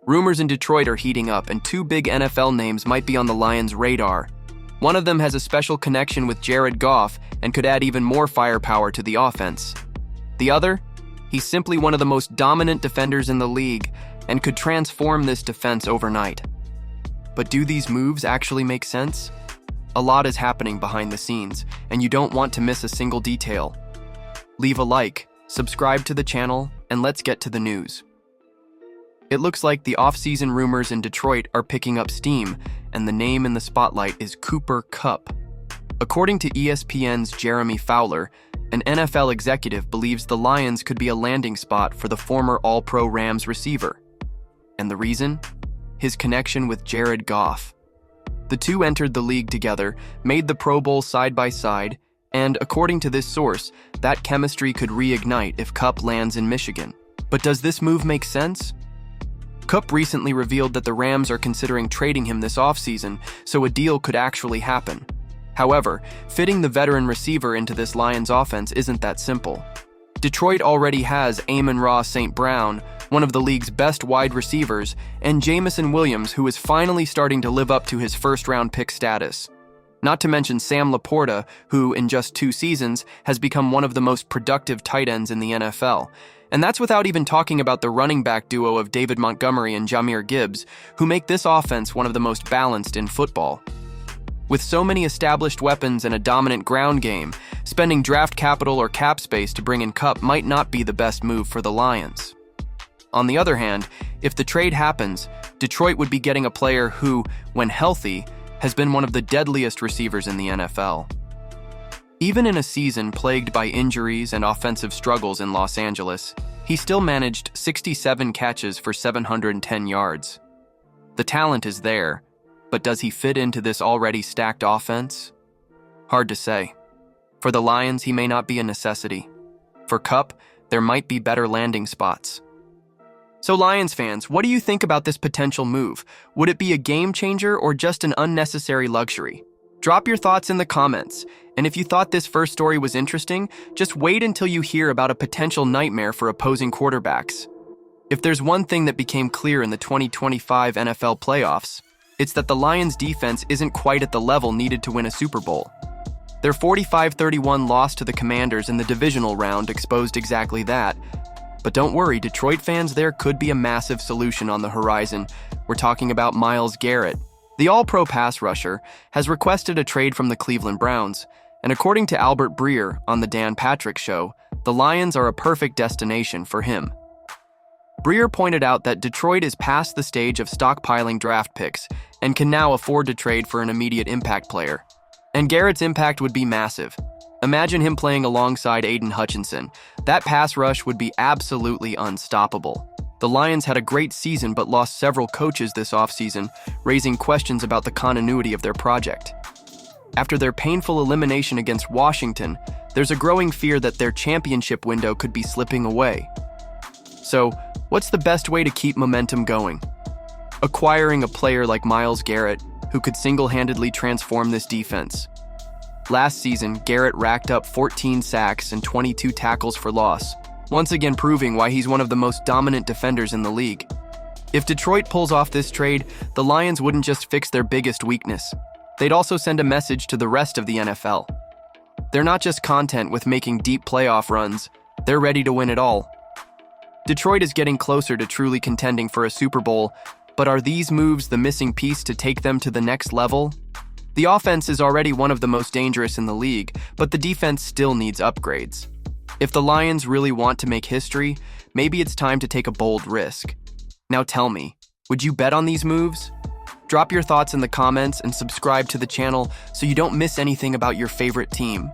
Rumors in Detroit are heating up, and two big NFL names might be on the Lions' radar. One of them has a special connection with Jared Goff and could add even more firepower to the offense. The other? He's simply one of the most dominant defenders in the league and could transform this defense overnight. But do these moves actually make sense? A lot is happening behind the scenes, and you don't want to miss a single detail. Leave a like, subscribe to the channel, and let's get to the news. It looks like the off-season rumors in Detroit are picking up steam, and the name in the spotlight is Cooper Kupp. According to ESPN's Jeremy Fowler, an NFL executive believes the Lions could be a landing spot for the former All-Pro Rams receiver. And the reason? His connection with Jared Goff. The two entered the league together, made the Pro Bowl side by side, and according to this source, that chemistry could reignite if Kupp lands in Michigan. But does this move make sense? Kupp recently revealed that the Rams are considering trading him this offseason, so a deal could actually happen. However, fitting the veteran receiver into this Lions offense isn't that simple. Detroit already has Amon-Ra St. Brown, one of the league's best wide receivers, and Jameson Williams, who is finally starting to live up to his first-round pick status. Not to mention Sam Laporta, who, in just 2 seasons, has become one of the most productive tight ends in the NFL. And that's without even talking about the running back duo of David Montgomery and Jahmyr Gibbs, who make this offense one of the most balanced in football. With so many established weapons and a dominant ground game, spending draft capital or cap space to bring in Kupp might not be the best move for the Lions. On the other hand, if the trade happens, Detroit would be getting a player who, when healthy, has been one of the deadliest receivers in the NFL. Even in a season plagued by injuries and offensive struggles in Los Angeles, he still managed 67 catches for 710 yards. The talent is there, but does he fit into this already stacked offense? Hard to say. For the Lions, he may not be a necessity. For Kupp, there might be better landing spots. So Lions fans, what do you think about this potential move? Would it be a game changer or just an unnecessary luxury? Drop your thoughts in the comments, and if you thought this first story was interesting, just wait until you hear about a potential nightmare for opposing quarterbacks. If there's one thing that became clear in the 2025 NFL playoffs, it's that the Lions' defense isn't quite at the level needed to win a Super Bowl. Their 45-31 loss to the Commanders in the divisional round exposed exactly that. But don't worry, Detroit fans, there could be a massive solution on the horizon. We're talking about Myles Garrett. The All-Pro pass rusher has requested a trade from the Cleveland Browns, and according to Albert Breer on the Dan Patrick Show, the Lions are a perfect destination for him. Breer pointed out that Detroit is past the stage of stockpiling draft picks and can now afford to trade for an immediate impact player. And Garrett's impact would be massive. Imagine him playing alongside Aiden Hutchinson. That pass rush would be absolutely unstoppable. The Lions had a great season but lost several coaches this offseason, raising questions about the continuity of their project. After their painful elimination against Washington, there's a growing fear that their championship window could be slipping away. So, what's the best way to keep momentum going? Acquiring a player like Myles Garrett, who could single-handedly transform this defense. Last season, Garrett racked up 14 sacks and 22 tackles for loss, once again proving why he's one of the most dominant defenders in the league. If Detroit pulls off this trade, the Lions wouldn't just fix their biggest weakness. They'd also send a message to the rest of the NFL. They're not just content with making deep playoff runs, they're ready to win it all. Detroit is getting closer to truly contending for a Super Bowl, but are these moves the missing piece to take them to the next level? The offense is already one of the most dangerous in the league, but the defense still needs upgrades. If the Lions really want to make history, maybe it's time to take a bold risk. Now tell me, would you bet on these moves? Drop your thoughts in the comments and subscribe to the channel so you don't miss anything about your favorite team.